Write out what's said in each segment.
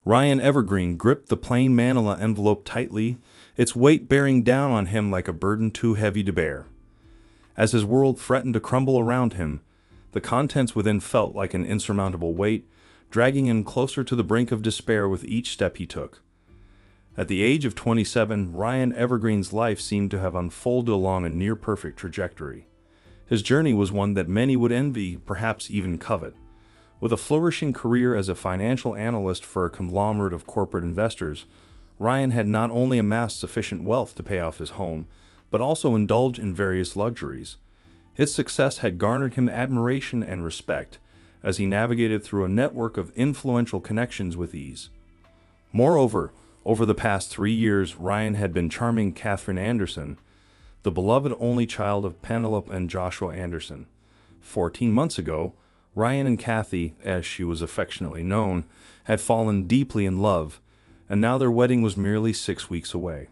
Ryan Evergreen gripped the plain manila envelope tightly, its weight bearing down on him like a burden too heavy to bear. As his world threatened to crumble around him, the contents within felt like an insurmountable weight, dragging him closer to the brink of despair with each step he took. At the age of 27, Ryan Evergreen's life seemed to have unfolded along a near-perfect trajectory. His journey was one that many would envy, perhaps even covet. With a flourishing career as a financial analyst for a conglomerate of corporate investors, Ryan had not only amassed sufficient wealth to pay off his home, but also indulged in various luxuries. His success had garnered him admiration and respect, as he navigated through a network of influential connections with ease. Moreover, over the past 3 years, Ryan had been charming Catherine Anderson, the beloved only child of Penelope and Joshua Anderson. 14 months ago, Ryan and Cathy, as she was affectionately known, had fallen deeply in love, and now their wedding was merely 6 weeks away.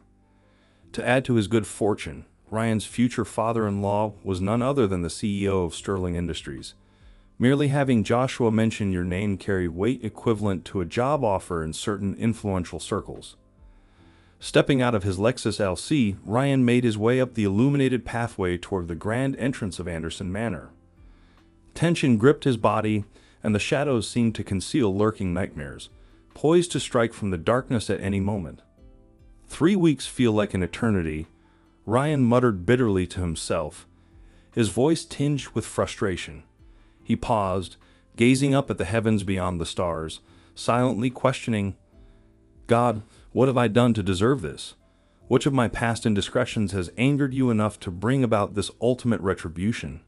To add to his good fortune, Ryan's future father-in-law was none other than the CEO of Sterling Industries. Merely having Joshua mention your name carried weight equivalent to a job offer in certain influential circles. Stepping out of his Lexus LC, Ryan made his way up the illuminated pathway toward the grand entrance of Anderson Manor. Tension gripped his body, and the shadows seemed to conceal lurking nightmares, poised to strike from the darkness at any moment. 3 weeks feel like an eternity, Ryan muttered bitterly to himself, his voice tinged with frustration. He paused, gazing up at the heavens beyond the stars, silently questioning, God, what have I done to deserve this? Which of my past indiscretions has angered you enough to bring about this ultimate retribution?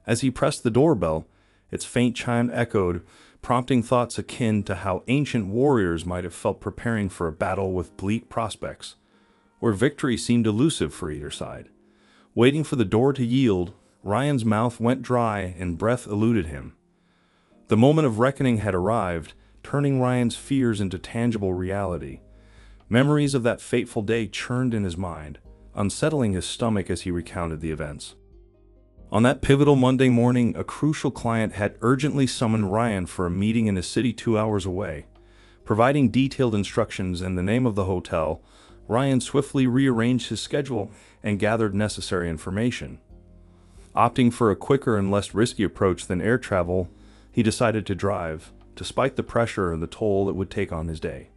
As he pressed the doorbell, its faint chime echoed, prompting thoughts akin to how ancient warriors might have felt preparing for a battle with bleak prospects, where victory seemed elusive for either side. Waiting for the door to yield, Ryan's mouth went dry and breath eluded him. The moment of reckoning had arrived, turning Ryan's fears into tangible reality. Memories of that fateful day churned in his mind, unsettling his stomach as he recounted the events. On that pivotal Monday morning, a crucial client had urgently summoned Ryan for a meeting in a city 2 hours away. Providing detailed instructions and the name of the hotel, Ryan swiftly rearranged his schedule and gathered necessary information. Opting for a quicker and less risky approach than air travel, he decided to drive, despite the pressure and the toll it would take on his day.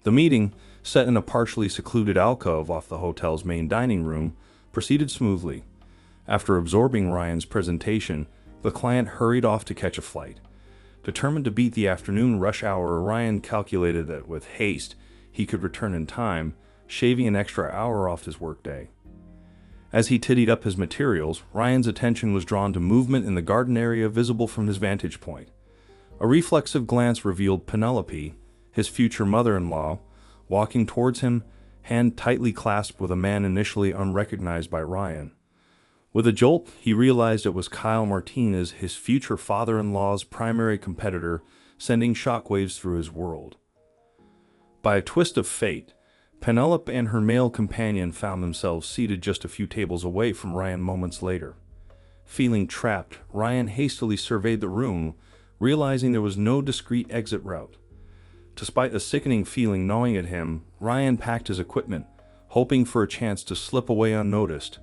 The meeting, set in a partially secluded alcove off the hotel's main dining room, proceeded smoothly. After absorbing Ryan's presentation, the client hurried off to catch a flight. Determined to beat the afternoon rush hour, Ryan calculated that with haste, he could return in time, shaving an extra hour off his workday. As he tidied up his materials, Ryan's attention was drawn to movement in the garden area visible from his vantage point. A reflexive glance revealed Penelope, his future mother-in-law, walking towards him, hand tightly clasped with a man initially unrecognized by Ryan. With a jolt, he realized it was Kyle Martinez, his future father-in-law's primary competitor, sending shockwaves through his world. By a twist of fate, Penelope and her male companion found themselves seated just a few tables away from Ryan moments later. Feeling trapped, Ryan hastily surveyed the room, realizing there was no discreet exit route. Despite a sickening feeling gnawing at him, Ryan packed his equipment, hoping for a chance to slip away unnoticed.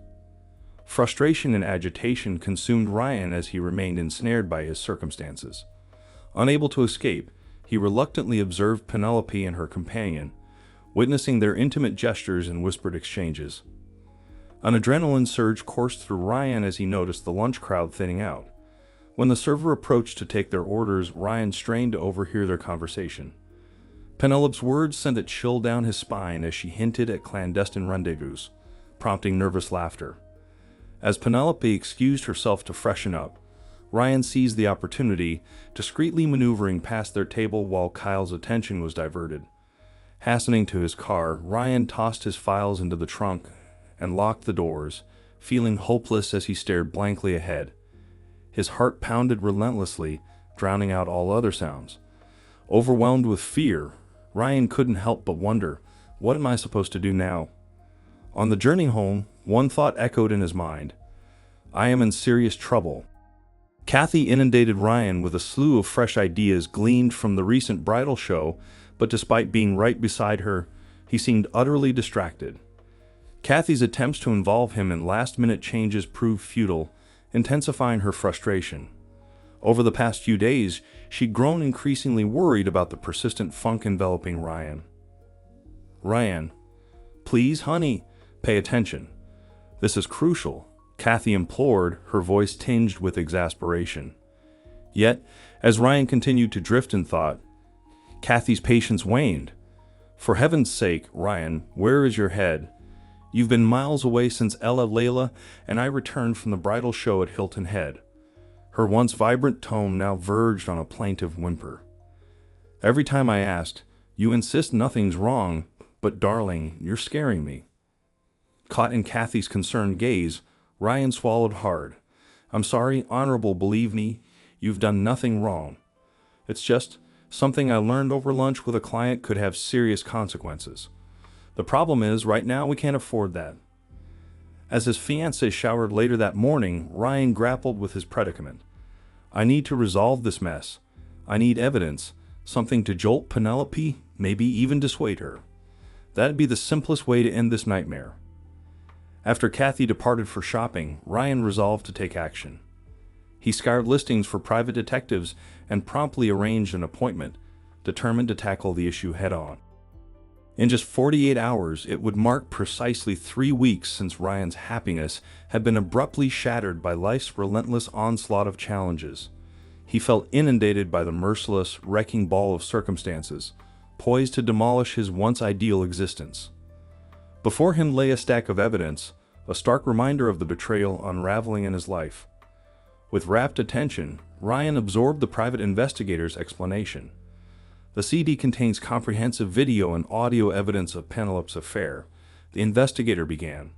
Frustration and agitation consumed Ryan as he remained ensnared by his circumstances. Unable to escape, he reluctantly observed Penelope and her companion, witnessing their intimate gestures and whispered exchanges. An adrenaline surge coursed through Ryan as he noticed the lunch crowd thinning out. When the server approached to take their orders, Ryan strained to overhear their conversation. Penelope's words sent a chill down his spine as she hinted at clandestine rendezvous, prompting nervous laughter. As Penelope excused herself to freshen up, Ryan seized the opportunity, discreetly maneuvering past their table while Kyle's attention was diverted. Hastening to his car, Ryan tossed his files into the trunk and locked the doors, feeling hopeless as he stared blankly ahead. His heart pounded relentlessly, drowning out all other sounds. Overwhelmed with fear, Ryan couldn't help but wonder, what am I supposed to do now? On the journey home, one thought echoed in his mind. I am in serious trouble. Cathy inundated Ryan with a slew of fresh ideas gleaned from the recent bridal show, but despite being right beside her, he seemed utterly distracted. Cathy's attempts to involve him in last-minute changes proved futile, intensifying her frustration. Over the past few days, she'd grown increasingly worried about the persistent funk enveloping Ryan. "Ryan, please, honey, pay attention. This is crucial," Cathy implored, her voice tinged with exasperation. Yet, as Ryan continued to drift in thought, Cathy's patience waned. "For heaven's sake, Ryan, where is your head? You've been miles away since Ella Layla and I returned from the bridal show at Hilton Head." Her once vibrant tone now verged on a plaintive whimper. "Every time I asked, you insist nothing's wrong, but darling, you're scaring me." Caught in Cathy's concerned gaze, Ryan swallowed hard. "I'm sorry, Honorable, believe me, you've done nothing wrong. It's just something I learned over lunch with a client could have serious consequences. The problem is, right now we can't afford that." As his fiancée showered later that morning, Ryan grappled with his predicament. "I need to resolve this mess. I need evidence, something to jolt Penelope, maybe even dissuade her. That'd be the simplest way to end this nightmare." After Cathy departed for shopping, Ryan resolved to take action. He scoured listings for private detectives and promptly arranged an appointment, determined to tackle the issue head-on. In just 48 hours, it would mark precisely 3 weeks since Ryan's happiness had been abruptly shattered by life's relentless onslaught of challenges. He felt inundated by the merciless, wrecking ball of circumstances, poised to demolish his once ideal existence. Before him lay a stack of evidence, a stark reminder of the betrayal unraveling in his life. With rapt attention, Ryan absorbed the private investigator's explanation. The CD contains comprehensive video and audio evidence of Penelope's affair. The investigator began.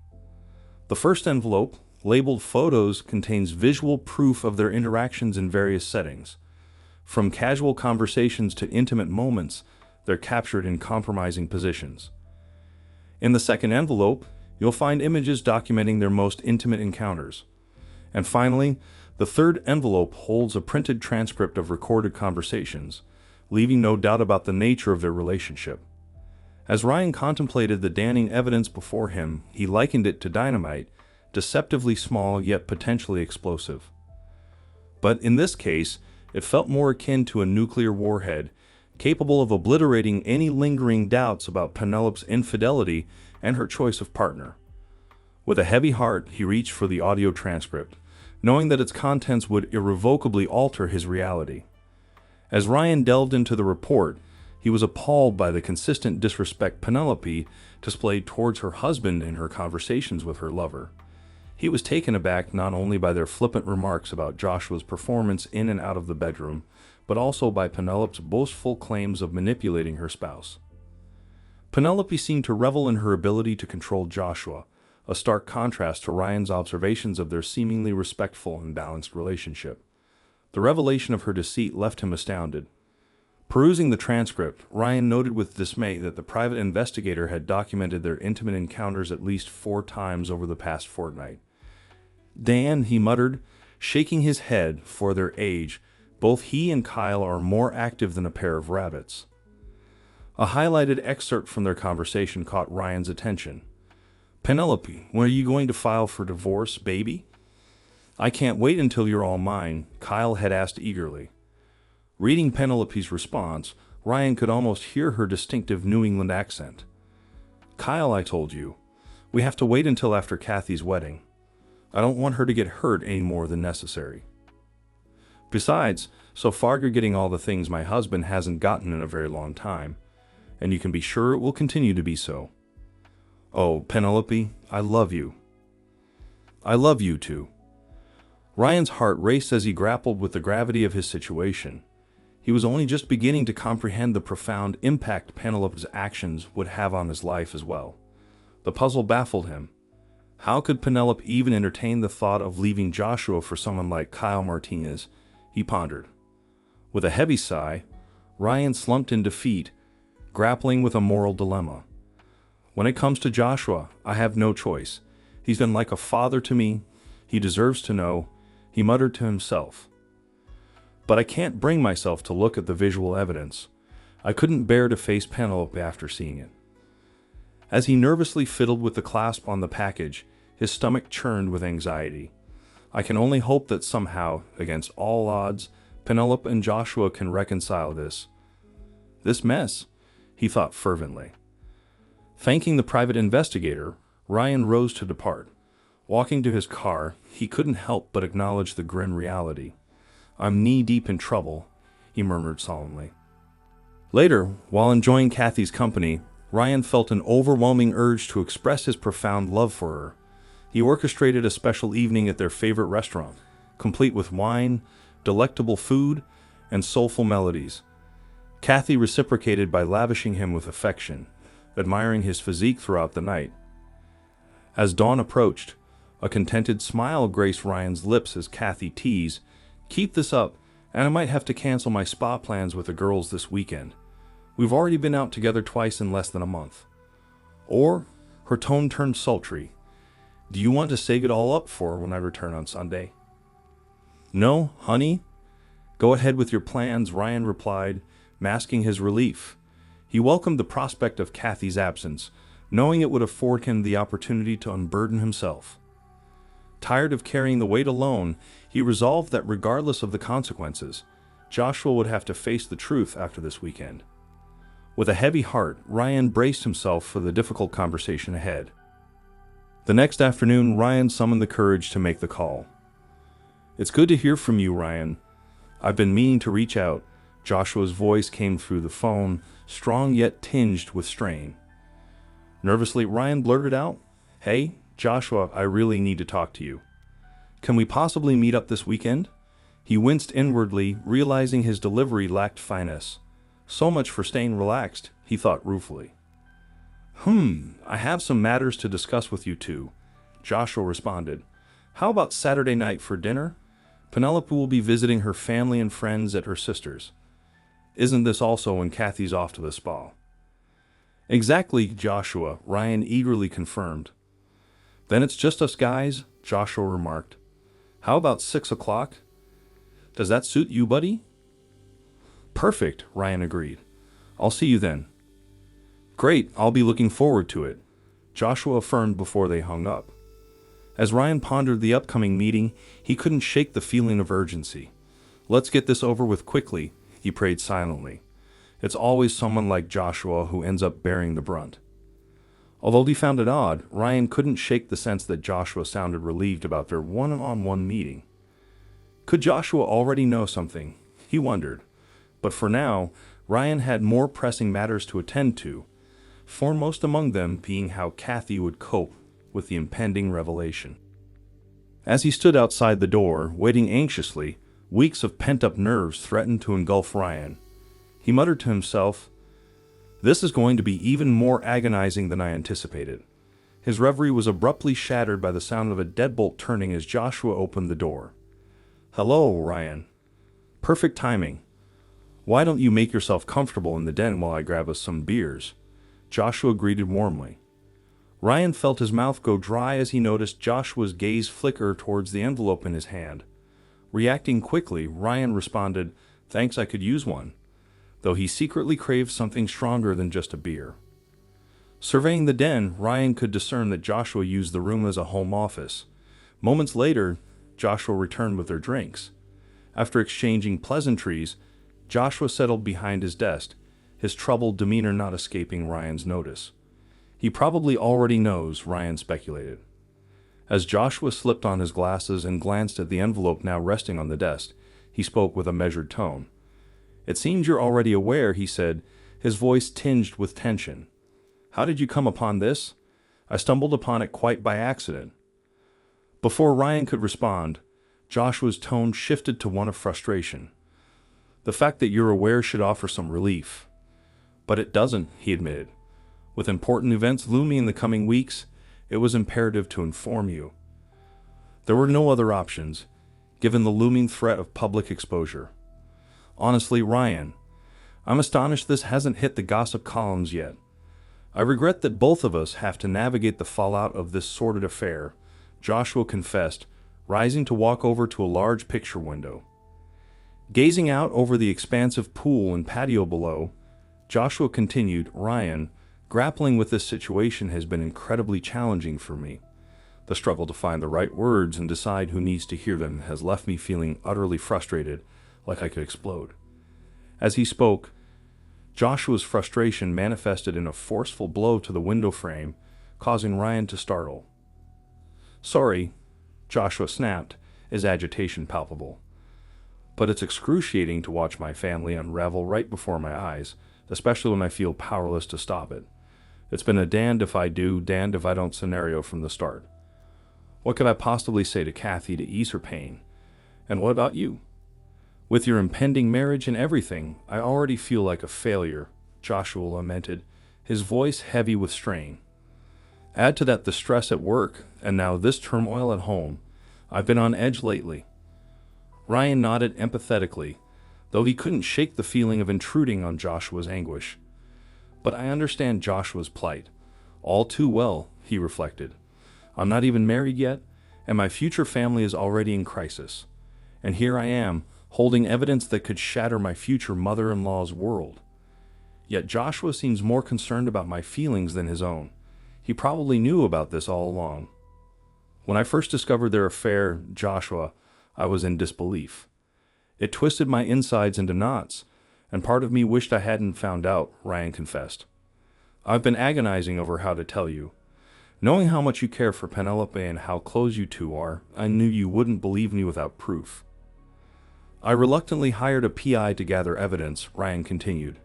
The first envelope, labeled Photos, contains visual proof of their interactions in various settings. From casual conversations to intimate moments, they're captured in compromising positions. In the second envelope, you'll find images documenting their most intimate encounters. And finally, the third envelope holds a printed transcript of recorded conversations, leaving no doubt about the nature of their relationship. As Ryan contemplated the damning evidence before him, he likened it to dynamite, deceptively small yet potentially explosive. But in this case, it felt more akin to a nuclear warhead, capable of obliterating any lingering doubts about Penelope's infidelity and her choice of partner. With a heavy heart, he reached for the audio transcript, knowing that its contents would irrevocably alter his reality. As Ryan delved into the report, he was appalled by the consistent disrespect Penelope displayed towards her husband in her conversations with her lover. He was taken aback not only by their flippant remarks about Joshua's performance in and out of the bedroom, but also by Penelope's boastful claims of manipulating her spouse. Penelope seemed to revel in her ability to control Joshua, a stark contrast to Ryan's observations of their seemingly respectful and balanced relationship. The revelation of her deceit left him astounded. Perusing the transcript, Ryan noted with dismay that the private investigator had documented their intimate encounters at least 4 times over the past fortnight. "Dan," he muttered, shaking his head, "for their age, both he and Kyle are more active than a pair of rabbits." A highlighted excerpt from their conversation caught Ryan's attention. "Penelope, when are you going to file for divorce, baby?" "I can't wait until you're all mine," Kyle had asked eagerly. Reading Penelope's response, Ryan could almost hear her distinctive New England accent. "Kyle, I told you, we have to wait until after Cathy's wedding. I don't want her to get hurt any more than necessary. Besides, so far you're getting all the things my husband hasn't gotten in a very long time, and you can be sure it will continue to be so. Oh, Penelope, I love you." "I love you too." Ryan's heart raced as he grappled with the gravity of his situation. He was only just beginning to comprehend the profound impact Penelope's actions would have on his life as well. The puzzle baffled him. How could Penelope even entertain the thought of leaving Joshua for someone like Kyle Martinez? He pondered. With a heavy sigh, Ryan slumped in defeat, grappling with a moral dilemma. "When it comes to Joshua, I have no choice. He's been like a father to me. He deserves to know," he muttered to himself. but I can't bring myself to look at the visual evidence. I couldn't bear to face Penelope after seeing it. As he nervously fiddled with the clasp on the package, his stomach churned with anxiety. I can only hope that somehow, against all odds, Penelope and Joshua can reconcile this mess, he thought fervently. Thanking the private investigator, Ryan rose to depart. Walking to his car, he couldn't help but acknowledge the grim reality. I'm knee-deep in trouble, he murmured solemnly. Later, while enjoying Cathy's company, Ryan felt an overwhelming urge to express his profound love for her. He orchestrated a special evening at their favorite restaurant, complete with wine, delectable food, and soulful melodies. Cathy reciprocated by lavishing him with affection, admiring his physique throughout the night. As dawn approached, a contented smile graced Ryan's lips as Cathy teased, "Keep this up, and I might have to cancel my spa plans with the girls this weekend. We've already been out together twice in less than a month." Or, her tone turned sultry, "Do you want to save it all up for when I return on Sunday?" "No, honey. Go ahead with your plans," Ryan replied, masking his relief. He welcomed the prospect of Cathy's absence, knowing it would afford him the opportunity to unburden himself. Tired of carrying the weight alone, he resolved that regardless of the consequences, Joshua would have to face the truth after this weekend. With a heavy heart, Ryan braced himself for the difficult conversation ahead. The next afternoon, Ryan summoned the courage to make the call. "It's good to hear from you, Ryan. I've been meaning to reach out." Joshua's voice came through the phone, strong yet tinged with strain. Nervously, Ryan blurted out, "Hey, Joshua, I really need to talk to you. Can we possibly meet up this weekend?" He winced inwardly, realizing his delivery lacked finesse. So much for staying relaxed, he thought ruefully. I have some matters to discuss with you two," Joshua responded. "How about Saturday night for dinner? Penelope will be visiting her family and friends at her sister's. Isn't this also when Cathy's off to the spa?" "Exactly, Joshua," Ryan eagerly confirmed. "Then it's just us guys," Joshua remarked. "How about 6 o'clock? Does that suit you, buddy?" "Perfect," Ryan agreed. "I'll see you then." "Great, I'll be looking forward to it," Joshua affirmed before they hung up. As Ryan pondered the upcoming meeting, he couldn't shake the feeling of urgency. "Let's get this over with quickly," he prayed silently. It's always someone like Joshua who ends up bearing the brunt. Although he found it odd, Ryan couldn't shake the sense that Joshua sounded relieved about their one-on-one meeting. Could Joshua already know something? He wondered. But for now, Ryan had more pressing matters to attend to, foremost among them being how Cathy would cope with the impending revelation. As he stood outside the door, waiting anxiously, weeks of pent-up nerves threatened to engulf Ryan. He muttered to himself, "This is going to be even more agonizing than I anticipated." His reverie was abruptly shattered by the sound of a deadbolt turning as Joshua opened the door. "Hello, Ryan. Perfect timing. Why don't you make yourself comfortable in the den while I grab us some beers?" Joshua greeted warmly. Ryan felt his mouth go dry as he noticed Joshua's gaze flicker towards the envelope in his hand. Reacting quickly, Ryan responded, "Thanks, I could use one," though he secretly craved something stronger than just a beer. Surveying the den, Ryan could discern that Joshua used the room as a home office. Moments later, Joshua returned with their drinks. After exchanging pleasantries, Joshua settled behind his desk, his troubled demeanor not escaping Ryan's notice. "He probably already knows," Ryan speculated. As Joshua slipped on his glasses and glanced at the envelope now resting on the desk, he spoke with a measured tone. "It seems you're already aware," he said, his voice tinged with tension. "How did you come upon this? I stumbled upon it quite by accident." Before Ryan could respond, Joshua's tone shifted to one of frustration. "The fact that you're aware should offer some relief. But it doesn't," he admitted. "With important events looming in the coming weeks, it was imperative to inform you. There were no other options, given the looming threat of public exposure. Honestly, Ryan, I'm astonished this hasn't hit the gossip columns yet. I regret that both of us have to navigate the fallout of this sordid affair," Joshua confessed, rising to walk over to a large picture window. Gazing out over the expansive pool and patio below, Joshua continued, "Ryan, grappling with this situation has been incredibly challenging for me. The struggle to find the right words and decide who needs to hear them has left me feeling utterly frustrated, like I could explode." As he spoke, Joshua's frustration manifested in a forceful blow to the window frame, causing Ryan to startle. "Sorry," Joshua snapped, his agitation palpable. "But it's excruciating to watch my family unravel right before my eyes, especially when I feel powerless to stop it. It's been a damned if I do, damned if I don't scenario from the start. What could I possibly say to Cathy to ease her pain? And what about you? With your impending marriage and everything, I already feel like a failure," Joshua lamented, his voice heavy with strain. "Add to that the stress at work, and now this turmoil at home. I've been on edge lately." Ryan nodded empathetically, though he couldn't shake the feeling of intruding on Joshua's anguish. "But I understand Joshua's plight. All too well," he reflected. "I'm not even married yet, and my future family is already in crisis. And here I am, holding evidence that could shatter my future mother-in-law's world. Yet Joshua seems more concerned about my feelings than his own. He probably knew about this all along." When I first discovered their affair, Joshua, I was in disbelief. It twisted my insides into knots, and part of me wished I hadn't found out, Ryan confessed. "I've been agonizing over how to tell you. Knowing how much you care for Penelope and how close you two are, I knew you wouldn't believe me without proof. I reluctantly hired a PI to gather evidence," Ryan continued.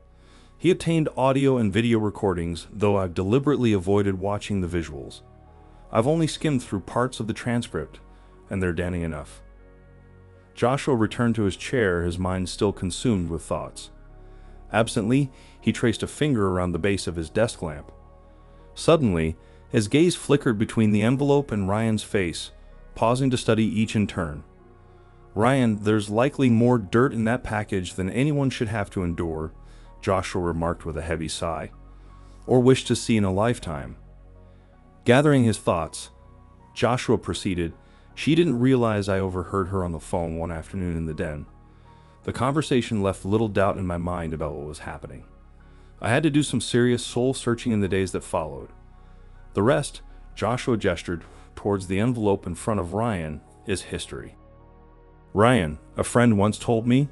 "He obtained audio and video recordings, though I've deliberately avoided watching the visuals. I've only skimmed through parts of the transcript, and they're damning enough." Joshua returned to his chair, his mind still consumed with thoughts. Absently, he traced a finger around the base of his desk lamp. Suddenly, his gaze flickered between the envelope and Ryan's face, pausing to study each in turn. "Ryan, there's likely more dirt in that package than anyone should have to endure," Joshua remarked with a heavy sigh, "or wish to see in a lifetime." Gathering his thoughts, Joshua proceeded, "She didn't realize I overheard her on the phone one afternoon in the den. The conversation left little doubt in my mind about what was happening. I had to do some serious soul-searching in the days that followed. The rest," Joshua gestured towards the envelope in front of Ryan, "is history. Ryan, a friend once told me,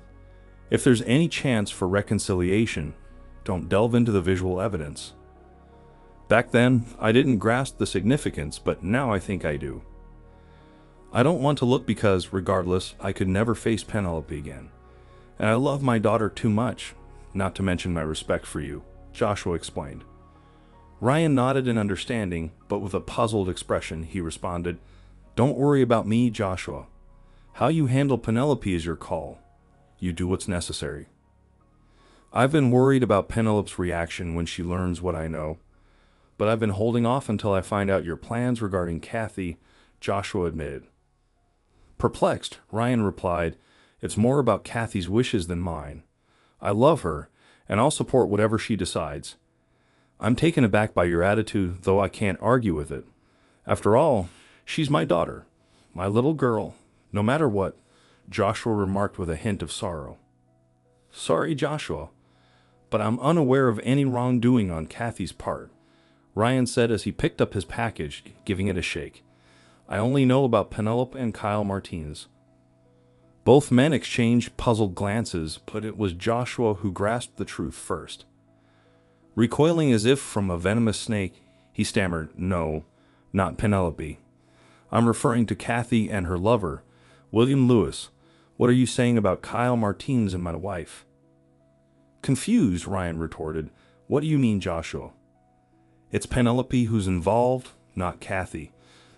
if there's any chance for reconciliation, don't delve into the visual evidence. Back then, I didn't grasp the significance, but now I think I do. I don't want to look because, regardless, I could never face Penelope again. And I love my daughter too much, not to mention my respect for you," Joshua explained. Ryan nodded in understanding, but with a puzzled expression, he responded, "Don't worry about me, Joshua. How you handle Penelope is your call. You do what's necessary. I've been worried about Penelope's reaction when she learns what I know, but I've been holding off until I find out your plans regarding Cathy," Joshua admitted. Perplexed, Ryan replied, "It's more about Cathy's wishes than mine. I love her, and I'll support whatever she decides. I'm taken aback by your attitude, though I can't argue with it. After all, she's my daughter, my little girl, no matter what," Joshua remarked with a hint of sorrow. "Sorry, Joshua, but I'm unaware of any wrongdoing on Cathy's part," Ryan said as he picked up his package, giving it a shake. "I only know about Penelope and Kyle Martinez." Both men exchanged puzzled glances, but it was Joshua who grasped the truth first. Recoiling as if from a venomous snake, he stammered, "No, not Penelope. I'm referring to Cathy and her lover, William Lewis. What are you saying about Kyle Martinez and my wife?" Confused, Ryan retorted, "What do you mean, Joshua? It's Penelope who's involved, not Cathy."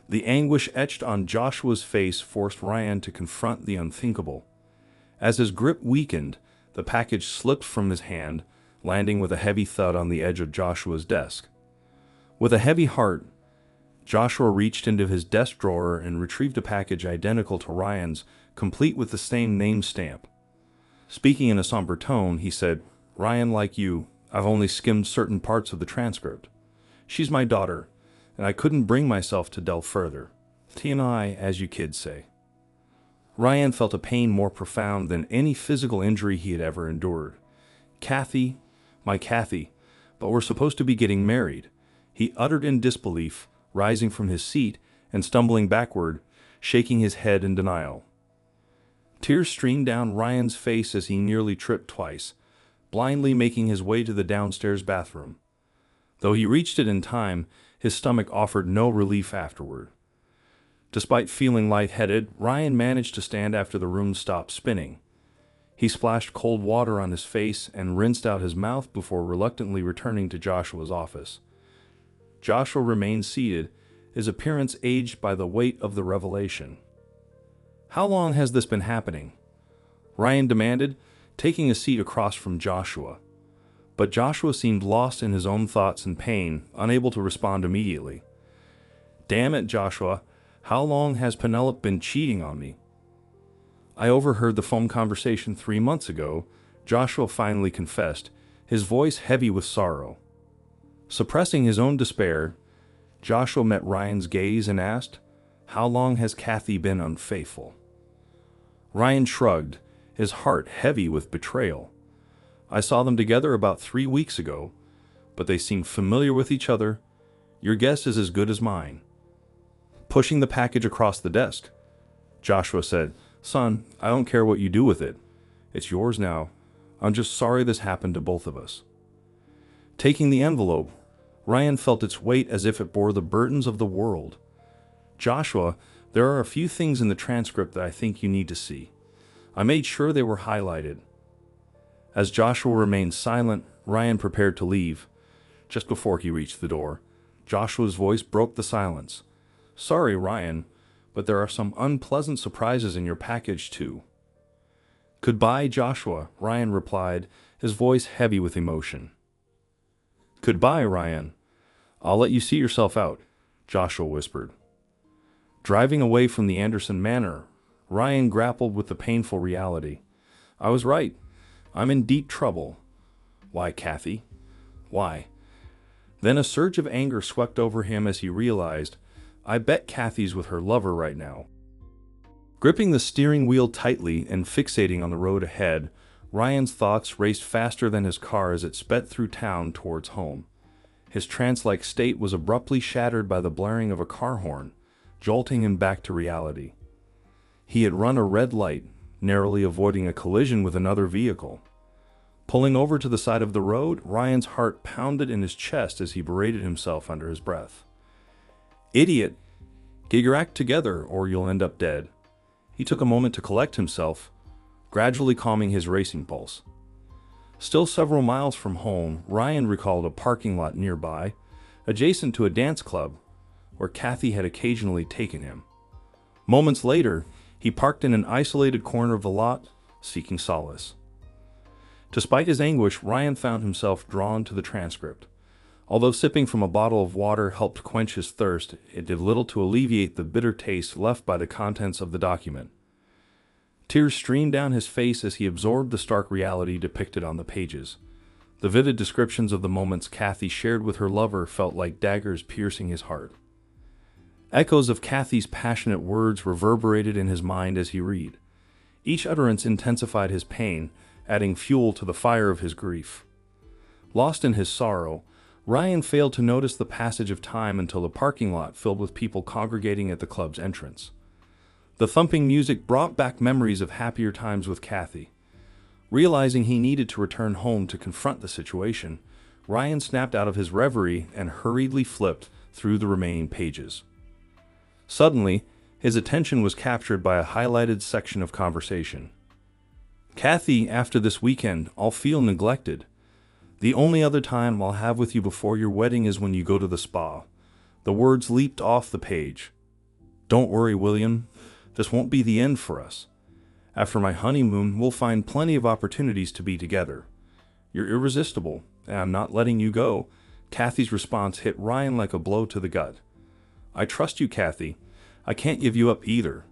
The anguish etched on Joshua's face forced Ryan to confront the unthinkable. As his grip weakened, the package slipped from his hand, landing with a heavy thud on the edge of Joshua's desk. With a heavy heart, Joshua reached into his desk drawer and retrieved a package identical to Ryan's, complete with the same name stamp. Speaking in a somber tone, he said, "Ryan, like you, I've only skimmed certain parts of the transcript. She's my daughter, and I couldn't bring myself to delve further. T&I, as you kids say." Ryan felt a pain more profound than any physical injury he had ever endured. Cathy, my Cathy, but we're supposed to be getting married, he uttered in disbelief, rising from his seat and stumbling backward, shaking his head in denial. Tears streamed down Ryan's face as he nearly tripped twice, blindly making his way to the downstairs bathroom. Though he reached it in time, his stomach offered no relief afterward. Despite feeling lightheaded, Ryan managed to stand after the room stopped spinning. He splashed cold water on his face and rinsed out his mouth before reluctantly returning to Joshua's office. Joshua remained seated, his appearance aged by the weight of the revelation. "How long has this been happening?" Ryan demanded, taking a seat across from Joshua. But Joshua seemed lost in his own thoughts and pain, unable to respond immediately. "Damn it, Joshua, how long has Penelope been cheating on me?" "I overheard the phone conversation 3 months ago," Joshua finally confessed, his voice heavy with sorrow. Suppressing his own despair, Joshua met Ryan's gaze and asked, "How long has Cathy been unfaithful?" Ryan shrugged, his heart heavy with betrayal. "I saw them together about 3 weeks ago, but they seemed familiar with each other. Your guess is as good as mine." Pushing the package across the desk, Joshua said, "Son, I don't care what you do with it. It's yours now. I'm just sorry this happened to both of us." Taking the envelope, Ryan felt its weight as if it bore the burdens of the world. "Joshua, there are a few things in the transcript that I think you need to see. I made sure they were highlighted." As Joshua remained silent, Ryan prepared to leave. Just before he reached the door, Joshua's voice broke the silence. "Sorry, Ryan, but there are some unpleasant surprises in your package, too." "Goodbye, Joshua," Ryan replied, his voice heavy with emotion. "Goodbye, Ryan. I'll let you see yourself out," Joshua whispered. Driving away from the Anderson manor, Ryan grappled with the painful reality. "I was right. I'm in deep trouble. Why, Cathy? Why?" Then a surge of anger swept over him as he realized, I bet Cathy's with her lover right now. Gripping the steering wheel tightly and fixating on the road ahead, Ryan's thoughts raced faster than his car as it sped through town towards home. His trance-like state was abruptly shattered by the blaring of a car horn, jolting him back to reality. He had run a red light, narrowly avoiding a collision with another vehicle. Pulling over to the side of the road, Ryan's heart pounded in his chest as he berated himself under his breath. "Idiot! Get your act together or you'll end up dead." He took a moment to collect himself, gradually calming his racing pulse. Still several miles from home, Ryan recalled a parking lot nearby, adjacent to a dance club, where Cathy had occasionally taken him. Moments later, he parked in an isolated corner of the lot, seeking solace. Despite his anguish, Ryan found himself drawn to the transcript. Although sipping from a bottle of water helped quench his thirst, it did little to alleviate the bitter taste left by the contents of the document. Tears streamed down his face as he absorbed the stark reality depicted on the pages. The vivid descriptions of the moments Cathy shared with her lover felt like daggers piercing his heart. Echoes of Cathy's passionate words reverberated in his mind as he read. Each utterance intensified his pain, adding fuel to the fire of his grief. Lost in his sorrow, Ryan failed to notice the passage of time until the parking lot filled with people congregating at the club's entrance. The thumping music brought back memories of happier times with Cathy. Realizing he needed to return home to confront the situation, Ryan snapped out of his reverie and hurriedly flipped through the remaining pages. Suddenly, his attention was captured by a highlighted section of conversation. "Cathy, after this weekend, I'll feel neglected. The only other time I'll have with you before your wedding is when you go to the spa." The words leaped off the page. "Don't worry, William. This won't be the end for us. After my honeymoon, we'll find plenty of opportunities to be together. You're irresistible, and I'm not letting you go." Cathy's response hit Ryan like a blow to the gut. "I trust you, Cathy. I can't give you up either.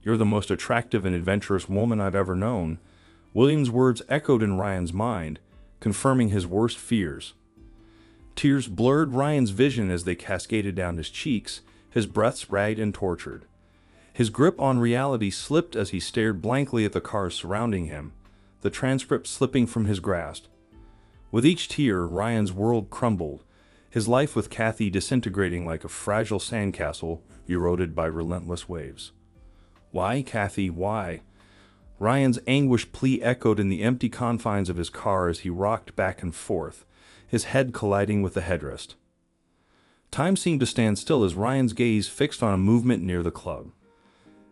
You're the most attractive and adventurous woman I've ever known." William's words echoed in Ryan's mind, confirming his worst fears. Tears blurred Ryan's vision as they cascaded down his cheeks, his breath ragged and tortured. His grip on reality slipped as he stared blankly at the cars surrounding him, the transcript slipping from his grasp. With each tear, Ryan's world crumbled, his life with Cathy disintegrating like a fragile sandcastle eroded by relentless waves. Why, Cathy, why? Ryan's anguished plea echoed in the empty confines of his car as he rocked back and forth, his head colliding with the headrest. Time seemed to stand still as Ryan's gaze fixed on a movement near the club.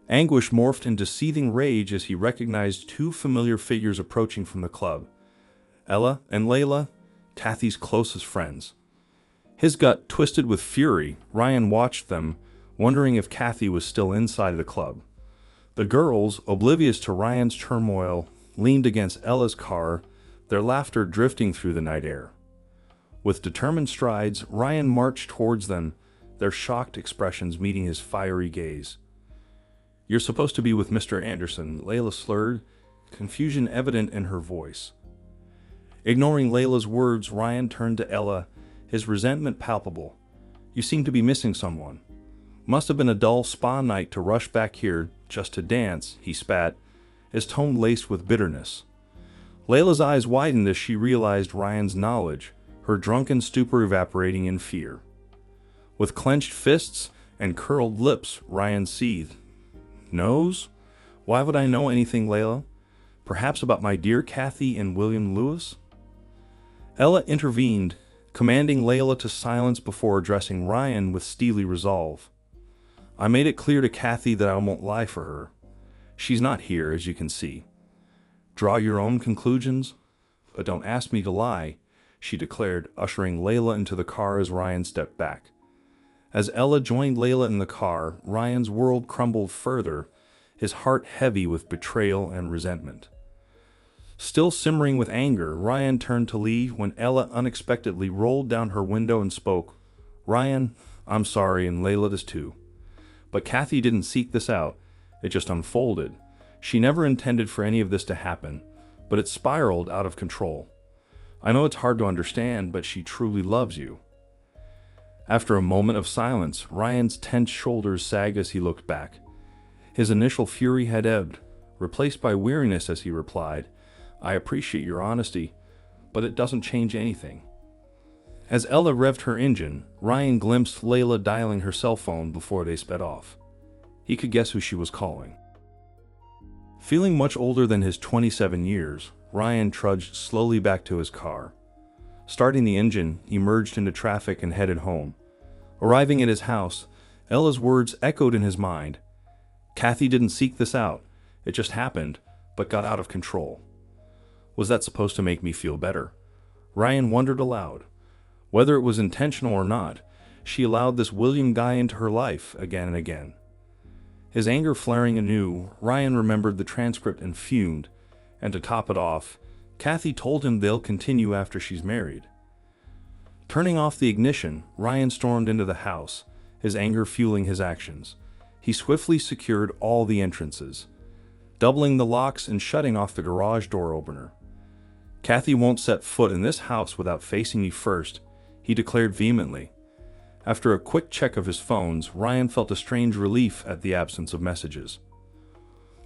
Anguish morphed into seething rage as he recognized two familiar figures approaching from the club. Ella and Layla, Cathy's closest friends. His gut twisted with fury, Ryan watched them, wondering if Cathy was still inside the club. The girls, oblivious to Ryan's turmoil, leaned against Ella's car, their laughter drifting through the night air. With determined strides, Ryan marched towards them, their shocked expressions meeting his fiery gaze. "You're supposed to be with Mr. Anderson," Layla slurred, confusion evident in her voice. Ignoring Layla's words, Ryan turned to Ella, his resentment palpable. "You seem to be missing someone. Must have been a dull spa night to rush back here just to dance," he spat, his tone laced with bitterness. Layla's eyes widened as she realized Ryan's knowledge, her drunken stupor evaporating in fear. With clenched fists and curled lips, Ryan seethed. "Knows? Why would I know anything, Layla? Perhaps about my dear Cathy and William Lewis?" Ella intervened, commanding Layla to silence before addressing Ryan with steely resolve. "I made it clear to Cathy that I won't lie for her. She's not here, as you can see. Draw your own conclusions, but don't ask me to lie," she declared, ushering Layla into the car as Ryan stepped back. As Ella joined Layla in the car, Ryan's world crumbled further, his heart heavy with betrayal and resentment. Still simmering with anger, Ryan turned to leave when Ella unexpectedly rolled down her window and spoke. "Ryan, I'm sorry, and Layla does too. But Cathy didn't seek this out. It just unfolded. She never intended for any of this to happen, but it spiraled out of control. I know it's hard to understand, but she truly loves you." After a moment of silence, Ryan's tense shoulders sagged as he looked back. His initial fury had ebbed, replaced by weariness as he replied, "I appreciate your honesty, but it doesn't change anything." As Ella revved her engine, Ryan glimpsed Layla dialing her cell phone before they sped off. He could guess who she was calling. Feeling much older than his 27 years, Ryan trudged slowly back to his car. Starting the engine, he merged into traffic and headed home. Arriving at his house, Ella's words echoed in his mind. "Cathy didn't seek this out. It just happened, but got out of control." Was that supposed to make me feel better? Ryan wondered aloud. Whether it was intentional or not, she allowed this William guy into her life again and again. His anger flaring anew, Ryan remembered the transcript and fumed, and to top it off, Cathy told him they'll continue after she's married. Turning off the ignition, Ryan stormed into the house, his anger fueling his actions. He swiftly secured all the entrances, doubling the locks and shutting off the garage door opener. "Cathy won't set foot in this house without facing me first," he declared vehemently. After a quick check of his phones, Ryan felt a strange relief at the absence of messages.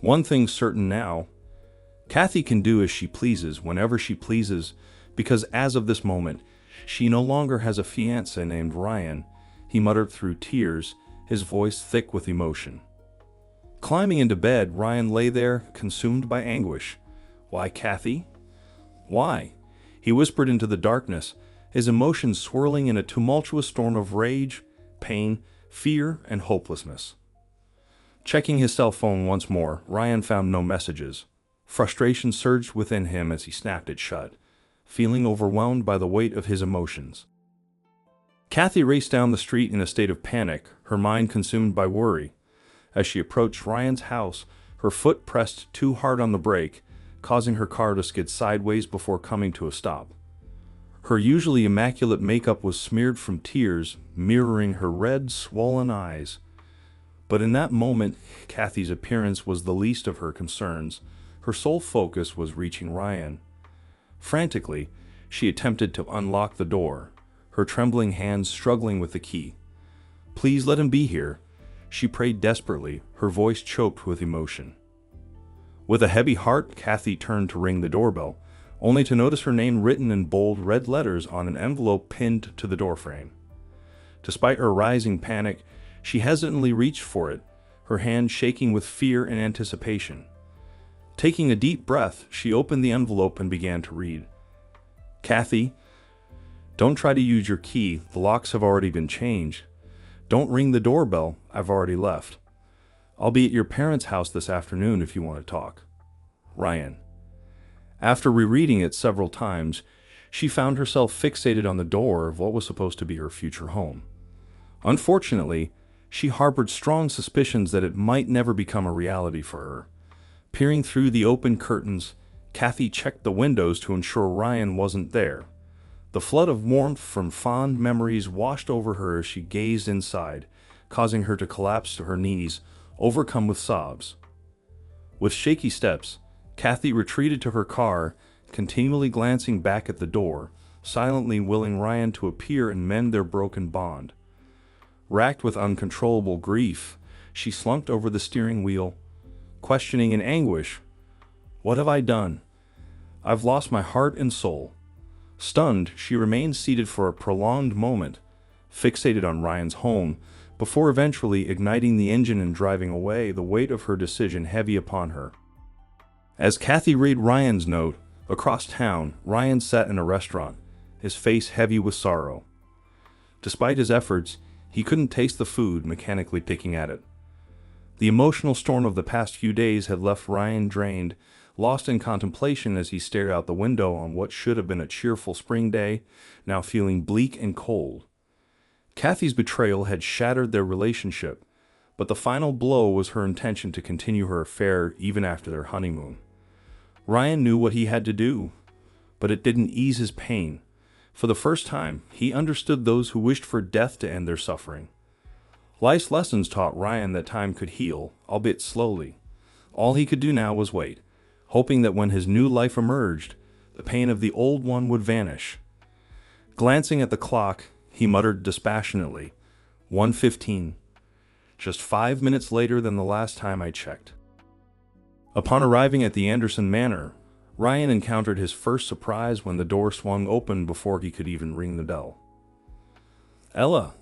One thing's certain now. Cathy can do as she pleases whenever she pleases, because as of this moment, she no longer has a fiancé named Ryan, he muttered through tears, his voice thick with emotion. Climbing into bed, Ryan lay there, consumed by anguish. Why Cathy? Why? He whispered into the darkness, his emotions swirling in a tumultuous storm of rage, pain, fear, and hopelessness. Checking his cell phone once more, Ryan found no messages. Frustration surged within him as he snapped it shut, feeling overwhelmed by the weight of his emotions. Cathy raced down the street in a state of panic, her mind consumed by worry. As she approached Ryan's house, her foot pressed too hard on the brake, causing her car to skid sideways before coming to a stop. Her usually immaculate makeup was smeared from tears, mirroring her red, swollen eyes. But in that moment, Cathy's appearance was the least of her concerns. Her sole focus was reaching Ryan. Frantically, she attempted to unlock the door, her trembling hands struggling with the key. "Please let him be here," She prayed desperately, her voice choked with emotion. With a heavy heart, Cathy turned to ring the doorbell, only to notice her name written in bold red letters on an envelope pinned to the doorframe. Despite her rising panic, she hesitantly reached for it, her hand shaking with fear and anticipation. Taking a deep breath, she opened the envelope and began to read. Cathy, don't try to use your key, the locks have already been changed. Don't ring the doorbell, I've already left. I'll be at your parents' house this afternoon if you want to talk. Ryan. After rereading it several times, she found herself fixated on the door of what was supposed to be her future home. Unfortunately, she harbored strong suspicions that it might never become a reality for her. Peering through the open curtains, Cathy checked the windows to ensure Ryan wasn't there. The flood of warmth from fond memories washed over her as she gazed inside, causing her to collapse to her knees, overcome with sobs. With shaky steps, Cathy retreated to her car, continually glancing back at the door, silently willing Ryan to appear and mend their broken bond. Racked with uncontrollable grief, she slumped over the steering wheel, questioning in anguish, "What have I done? I've lost my heart and soul." Stunned, she remained seated for a prolonged moment, fixated on Ryan's home, before eventually igniting the engine and driving away, the weight of her decision heavy upon her. As Cathy read Ryan's note, across town, Ryan sat in a restaurant, his face heavy with sorrow. Despite his efforts, he couldn't taste the food, mechanically picking at it. The emotional storm of the past few days had left Ryan drained, lost in contemplation as he stared out the window on what should have been a cheerful spring day, now feeling bleak and cold. Cathy's betrayal had shattered their relationship, but the final blow was her intention to continue her affair even after their honeymoon. Ryan knew what he had to do, but it didn't ease his pain. For the first time, he understood those who wished for death to end their suffering. Life's lessons taught Ryan that time could heal, albeit slowly. All he could do now was wait, hoping that when his new life emerged, the pain of the old one would vanish. Glancing at the clock, he muttered dispassionately, 1:15. Just 5 minutes later than the last time I checked. Upon arriving at the Anderson Manor, Ryan encountered his first surprise when the door swung open before he could even ring the bell. "Ella!"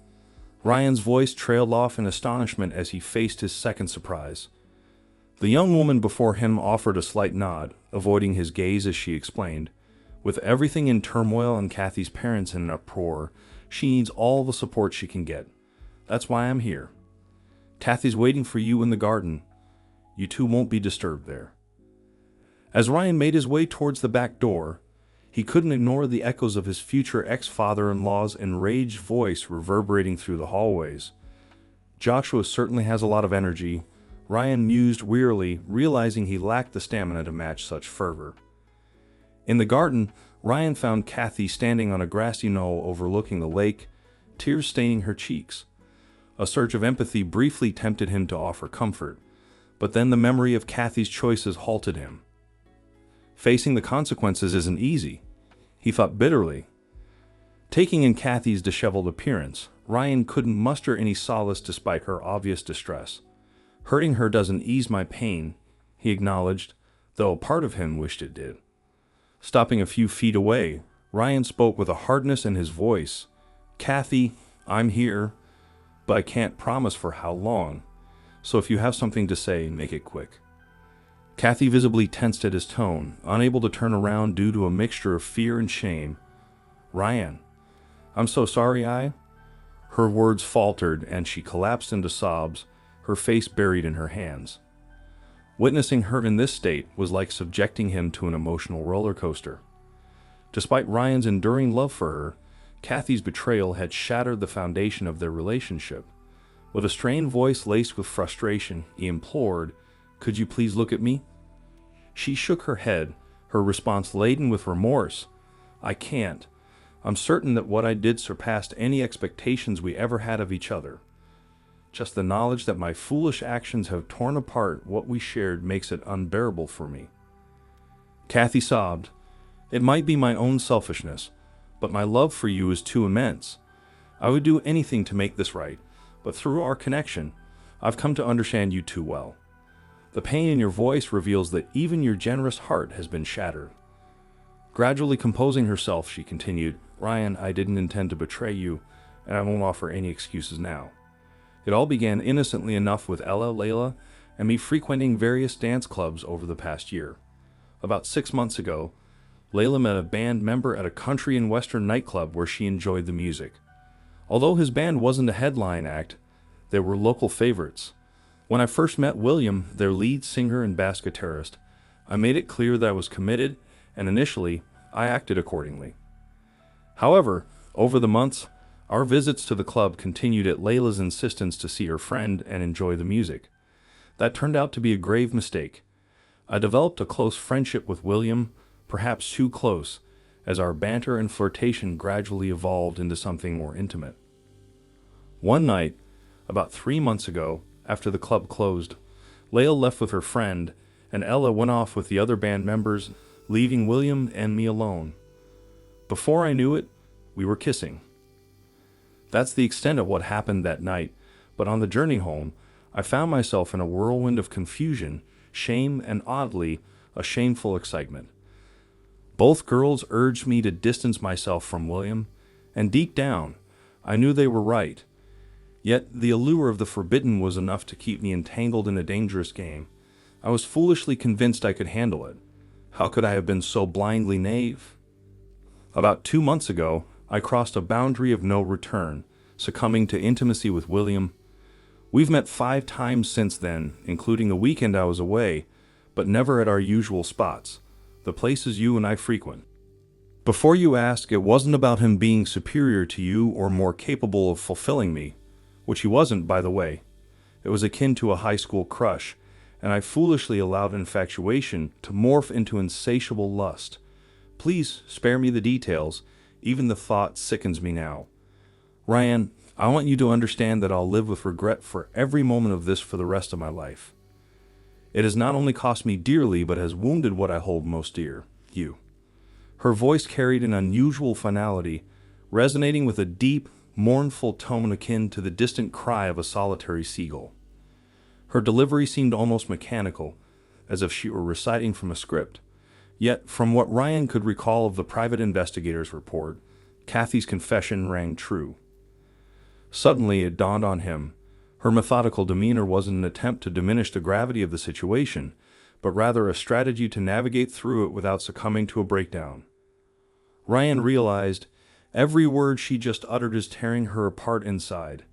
Ryan's voice trailed off in astonishment as he faced his second surprise. The young woman before him offered a slight nod, avoiding his gaze as she explained, "With everything in turmoil and Cathy's parents in an uproar, she needs all the support she can get. That's why I'm here. Cathy's waiting for you in the garden. You two won't be disturbed there." As Ryan made his way towards the back door, he couldn't ignore the echoes of his future ex-father-in-law's enraged voice reverberating through the hallways. "Joshua certainly has a lot of energy," Ryan mused wearily, realizing he lacked the stamina to match such fervor. In the garden, Ryan found Cathy standing on a grassy knoll overlooking the lake, tears staining her cheeks. A surge of empathy briefly tempted him to offer comfort, but then the memory of Cathy's choices halted him. Facing the consequences isn't easy, he thought bitterly. Taking in Cathy's disheveled appearance, Ryan couldn't muster any solace despite her obvious distress. "Hurting her doesn't ease my pain," he acknowledged, though a part of him wished it did. Stopping a few feet away, Ryan spoke with a hardness in his voice. "Cathy, I'm here, but I can't promise for how long, so if you have something to say, make it quick." Cathy visibly tensed at his tone, unable to turn around due to a mixture of fear and shame. "Ryan, I'm so sorry Her words faltered and she collapsed into sobs, her face buried in her hands. Witnessing her in this state was like subjecting him to an emotional roller coaster. Despite Ryan's enduring love for her, Cathy's betrayal had shattered the foundation of their relationship. With a strained voice laced with frustration, he implored, "Could you please look at me?" She shook her head, her response laden with remorse. "I can't. I'm certain that what I did surpassed any expectations we ever had of each other. Just the knowledge that my foolish actions have torn apart what we shared makes it unbearable for me." Cathy sobbed. "It might be my own selfishness, but my love for you is too immense. I would do anything to make this right, but through our connection, I've come to understand you too well. The pain in your voice reveals that even your generous heart has been shattered. Gradually composing herself, she continued, Ryan, I didn't intend to betray you, and I won't offer any excuses now. It all began innocently enough with Ella, Layla, and me frequenting various dance clubs over the past year. About 6 months ago, Layla met a band member at a country and western nightclub where she enjoyed the music. Although his band wasn't a headline act, they were local favorites. When I first met William, their lead singer and bass guitarist, I made it clear that I was committed, and initially, I acted accordingly. However, over the months, our visits to the club continued at Layla's insistence to see her friend and enjoy the music. That turned out to be a grave mistake. I developed a close friendship with William, perhaps too close, as our banter and flirtation gradually evolved into something more intimate. One night, about 3 months ago, after the club closed, Layla left with her friend, and Ella went off with the other band members, leaving William and me alone. Before I knew it, we were kissing. That's the extent of what happened that night, but on the journey home, I found myself in a whirlwind of confusion, shame, and oddly, a shameful excitement. Both girls urged me to distance myself from William, and deep down, I knew they were right. Yet the allure of the forbidden was enough to keep me entangled in a dangerous game. I was foolishly convinced I could handle it. How could I have been so blindly naive? About 2 months ago, I crossed a boundary of no return, succumbing to intimacy with William. We've met 5 times since then, including the weekend I was away, but never at our usual spots, the places you and I frequent. Before you ask, it wasn't about him being superior to you or more capable of fulfilling me, which he wasn't, by the way. It was akin to a high school crush, and I foolishly allowed infatuation to morph into insatiable lust. Please spare me the details. Even the thought sickens me now. Ryan, I want you to understand that I'll live with regret for every moment of this for the rest of my life. It has not only cost me dearly, but has wounded what I hold most dear, you. Her voice carried an unusual finality, resonating with a deep, mournful tone akin to the distant cry of a solitary seagull. Her delivery seemed almost mechanical, as if she were reciting from a script. Yet, from what Ryan could recall of the private investigator's report, Cathy's confession rang true. Suddenly, it dawned on him. Her methodical demeanor wasn't an attempt to diminish the gravity of the situation, but rather a strategy to navigate through it without succumbing to a breakdown. Ryan realized every word she just uttered is tearing her apart inside.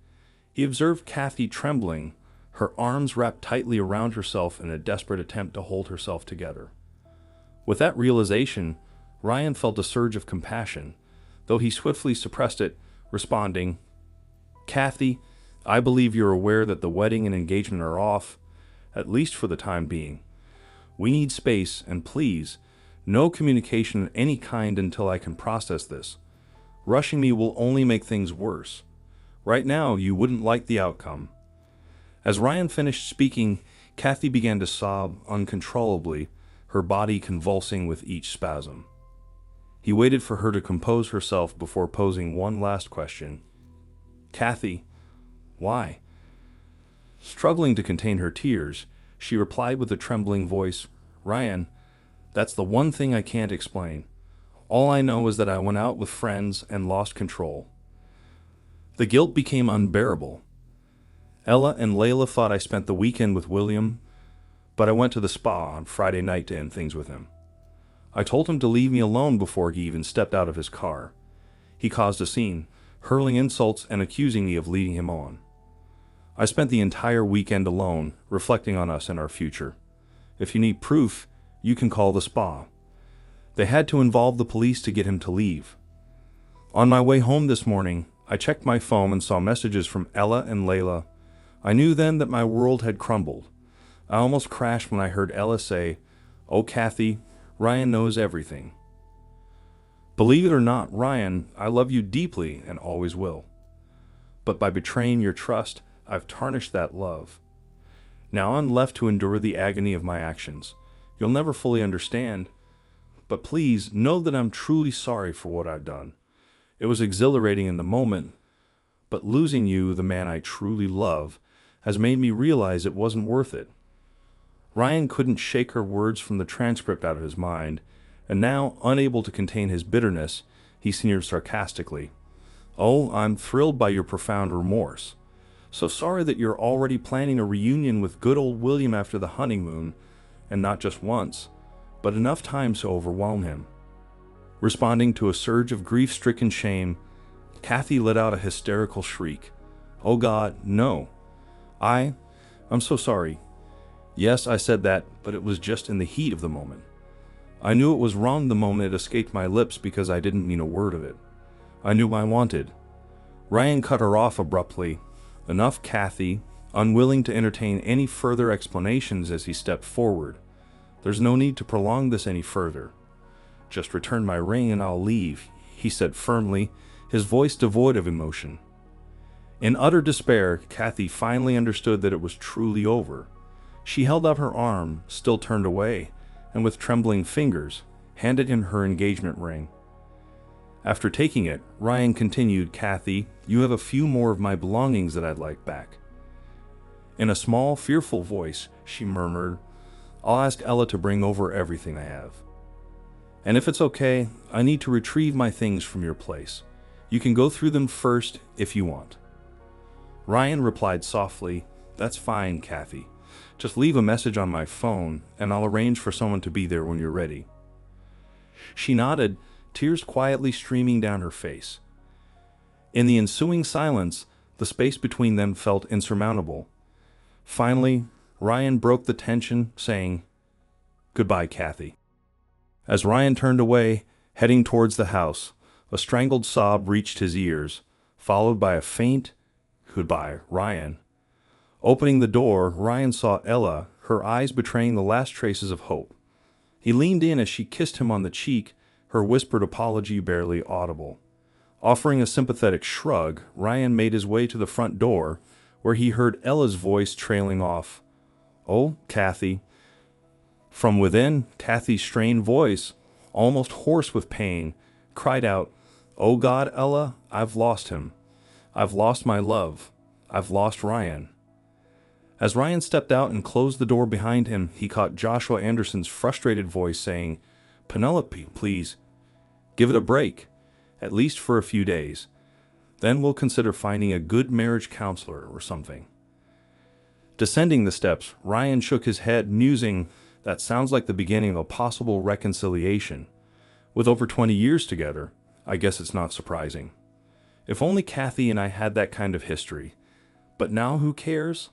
He observed Cathy trembling, her arms wrapped tightly around herself in a desperate attempt to hold herself together. With that realization, Ryan felt a surge of compassion, though he swiftly suppressed it, responding, Cathy, I believe you're aware that the wedding and engagement are off, at least for the time being. We need space, and please, no communication of any kind until I can process this. Rushing me will only make things worse. Right now, you wouldn't like the outcome. As Ryan finished speaking, Cathy began to sob uncontrollably, her body convulsing with each spasm. He waited for her to compose herself before posing one last question. Cathy, why? Struggling to contain her tears, she replied with a trembling voice, Ryan, that's the one thing I can't explain. All I know is that I went out with friends and lost control. The guilt became unbearable. Ella and Layla thought I spent the weekend with William, but I went to the spa on Friday night to end things with him. I told him to leave me alone before he even stepped out of his car. He caused a scene, hurling insults and accusing me of leading him on. I spent the entire weekend alone, reflecting on us and our future. If you need proof, you can call the spa. They had to involve the police to get him to leave. On my way home this morning, I checked my phone and saw messages from Ella and Layla. I knew then that my world had crumbled. I almost crashed when I heard Ella say, Oh, Cathy, Ryan knows everything. Believe it or not, Ryan, I love you deeply and always will. But by betraying your trust, I've tarnished that love. Now I'm left to endure the agony of my actions. You'll never fully understand, but please know that I'm truly sorry for what I've done. It was exhilarating in the moment, but losing you, the man I truly love, has made me realize it wasn't worth it." Ryan couldn't shake her words from the transcript out of his mind, and now, unable to contain his bitterness, he sneered sarcastically. "Oh, I'm thrilled by your profound remorse. So sorry that you're already planning a reunion with good old William after the honeymoon, and not just once, but enough times to overwhelm him." Responding to a surge of grief-stricken shame, Cathy let out a hysterical shriek. "Oh God, no. I'm so sorry. Yes, I said that, but it was just in the heat of the moment. I knew it was wrong the moment it escaped my lips because I didn't mean a word of it. I knew I wanted." Ryan cut her off abruptly. "Enough, Cathy," unwilling to entertain any further explanations as he stepped forward. "There's no need to prolong this any further. Just return my ring and I'll leave," he said firmly, his voice devoid of emotion. In utter despair, Cathy finally understood that it was truly over. She held out her arm, still turned away, and with trembling fingers, handed him her engagement ring. After taking it, Ryan continued, "Cathy, you have a few more of my belongings that I'd like back." In a small, fearful voice, she murmured, "I'll ask Ella to bring over everything I have. And if it's okay, I need to retrieve my things from your place. You can go through them first if you want." Ryan replied softly, "That's fine, Cathy. Just leave a message on my phone, and I'll arrange for someone to be there when you're ready." She nodded, tears quietly streaming down her face. In the ensuing silence, the space between them felt insurmountable. Finally, Ryan broke the tension, saying, "Goodbye, Cathy." As Ryan turned away, heading towards the house, a strangled sob reached his ears, followed by a faint, "Goodbye, Ryan." Opening the door, Ryan saw Ella, her eyes betraying the last traces of hope. He leaned in as she kissed him on the cheek, her whispered apology barely audible. Offering a sympathetic shrug, Ryan made his way to the front door, where he heard Ella's voice trailing off. "Oh, Cathy." From within, Cathy's strained voice, almost hoarse with pain, cried out, "Oh God, Ella, I've lost him. I've lost my love. I've lost Ryan." As Ryan stepped out and closed the door behind him, he caught Joshua Anderson's frustrated voice saying, "Penelope, please, give it a break, at least for a few days. Then we'll consider finding a good marriage counselor or something." Descending the steps, Ryan shook his head, musing, "That sounds like the beginning of a possible reconciliation. With over 20 years together, I guess it's not surprising. If only Cathy and I had that kind of history. But now who cares?"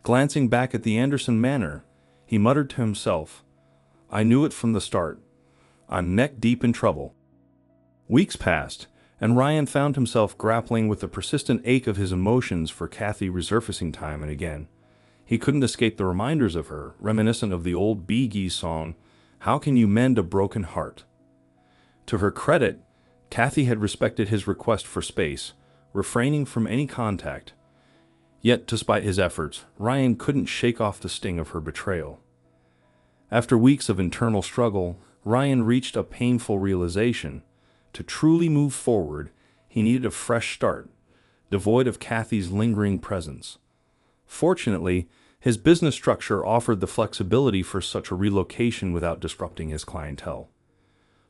Glancing back at the Anderson manor, he muttered to himself, "I knew it from the start. I'm neck deep in trouble." Weeks passed, and Ryan found himself grappling with the persistent ache of his emotions for Cathy resurfacing time and again. He couldn't escape the reminders of her, reminiscent of the old Bee Gees song, "How Can You Mend a Broken Heart?" To her credit, Cathy had respected his request for space, refraining from any contact. Yet, despite his efforts, Ryan couldn't shake off the sting of her betrayal. After weeks of internal struggle, Ryan reached a painful realization. To truly move forward, he needed a fresh start, devoid of Cathy's lingering presence. Fortunately, his business structure offered the flexibility for such a relocation without disrupting his clientele.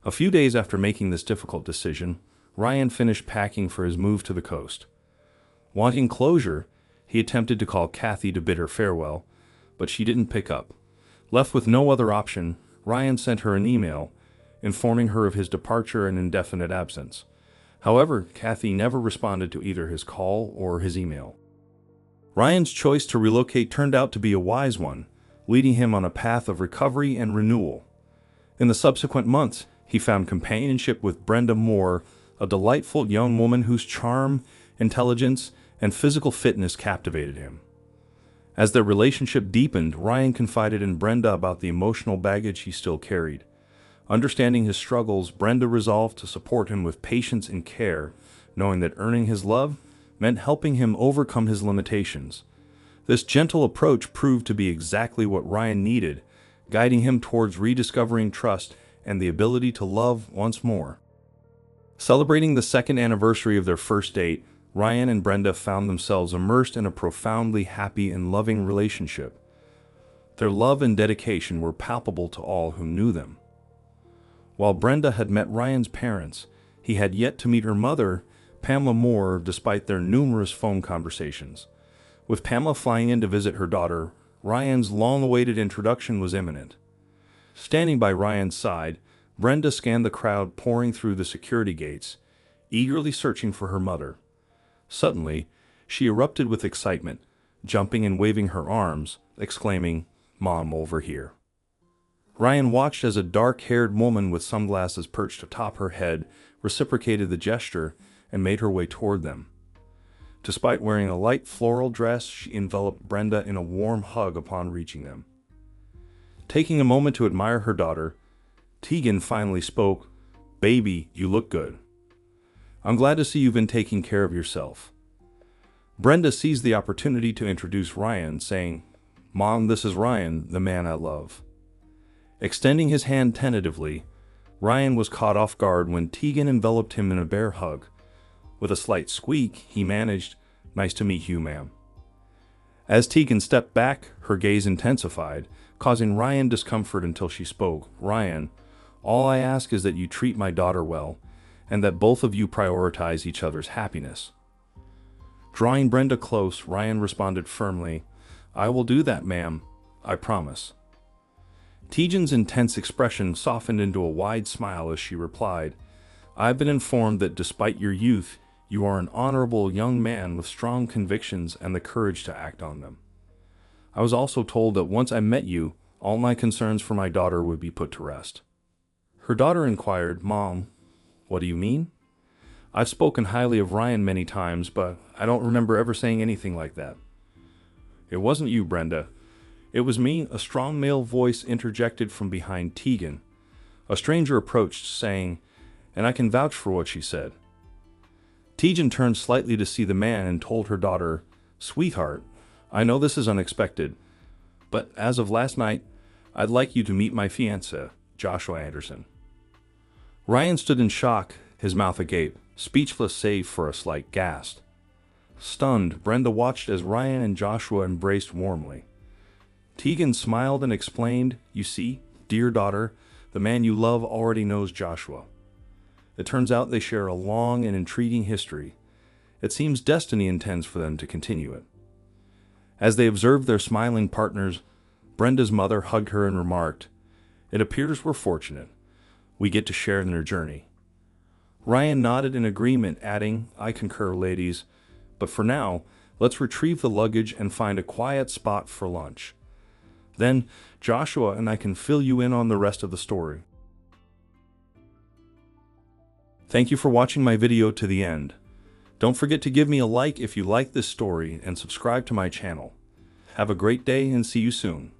A few days after making this difficult decision, Ryan finished packing for his move to the coast. Wanting closure, he attempted to call Cathy to bid her farewell, but she didn't pick up. Left with no other option, Ryan sent her an email, informing her of his departure and indefinite absence. However, Cathy never responded to either his call or his email. Ryan's choice to relocate turned out to be a wise one, leading him on a path of recovery and renewal. In the subsequent months, he found companionship with Brenda Moore, a delightful young woman whose charm, intelligence, and physical fitness captivated him. As their relationship deepened, Ryan confided in Brenda about the emotional baggage he still carried. Understanding his struggles, Brenda resolved to support him with patience and care, knowing that earning his love meant helping him overcome his limitations. This gentle approach proved to be exactly what Ryan needed, guiding him towards rediscovering trust and the ability to love once more. Celebrating the second anniversary of their first date, Ryan and Brenda found themselves immersed in a profoundly happy and loving relationship. Their love and dedication were palpable to all who knew them. While Brenda had met Ryan's parents, he had yet to meet her mother, Pamela Moore, despite their numerous phone conversations. With Pamela flying in to visit her daughter, Ryan's long-awaited introduction was imminent. Standing by Ryan's side, Brenda scanned the crowd pouring through the security gates, eagerly searching for her mother. Suddenly, she erupted with excitement, jumping and waving her arms, exclaiming, "Mom, over here." Ryan watched as a dark-haired woman with sunglasses perched atop her head reciprocated the gesture and made her way toward them. Despite wearing a light floral dress, she enveloped Brenda in a warm hug upon reaching them. Taking a moment to admire her daughter, Tegan finally spoke, "Baby, you look good. I'm glad to see you've been taking care of yourself." Brenda seized the opportunity to introduce Ryan, saying, "Mom, this is Ryan, the man I love." Extending his hand tentatively, Ryan was caught off guard when Tegan enveloped him in a bear hug. With a slight squeak, he managed, "Nice to meet you, ma'am." As Tegan stepped back, her gaze intensified, causing Ryan discomfort until she spoke. "Ryan, all I ask is that you treat my daughter well, and that both of you prioritize each other's happiness." Drawing Brenda close, Ryan responded firmly, "I will do that, ma'am. I promise." Tegan's intense expression softened into a wide smile as she replied, "I've been informed that despite your youth, you are an honorable young man with strong convictions and the courage to act on them. I was also told that once I met you, all my concerns for my daughter would be put to rest." Her daughter inquired, "Mom, what do you mean? I've spoken highly of Ryan many times, but I don't remember ever saying anything like that." "It wasn't you, Brenda. It was me," a strong male voice interjected from behind Tegan. A stranger approached, saying, "And I can vouch for what she said." Tegan turned slightly to see the man and told her daughter, "Sweetheart, I know this is unexpected, but as of last night, I'd like you to meet my fiancé, Joshua Anderson." Ryan stood in shock, his mouth agape, speechless save for a slight gasp. Stunned, Brenda watched as Ryan and Joshua embraced warmly. Tegan smiled and explained, "You see, dear daughter, the man you love already knows Joshua. It turns out they share a long and intriguing history. It seems destiny intends for them to continue it." As they observed their smiling partners, Brenda's mother hugged her and remarked, "It appears we're fortunate. We get to share in their journey." Ryan nodded in agreement, adding, "I concur, ladies, but for now, let's retrieve the luggage and find a quiet spot for lunch. Then, Joshua and I can fill you in on the rest of the story." Thank you for watching my video to the end. Don't forget to give me a like if you like this story and subscribe to my channel. Have a great day and see you soon.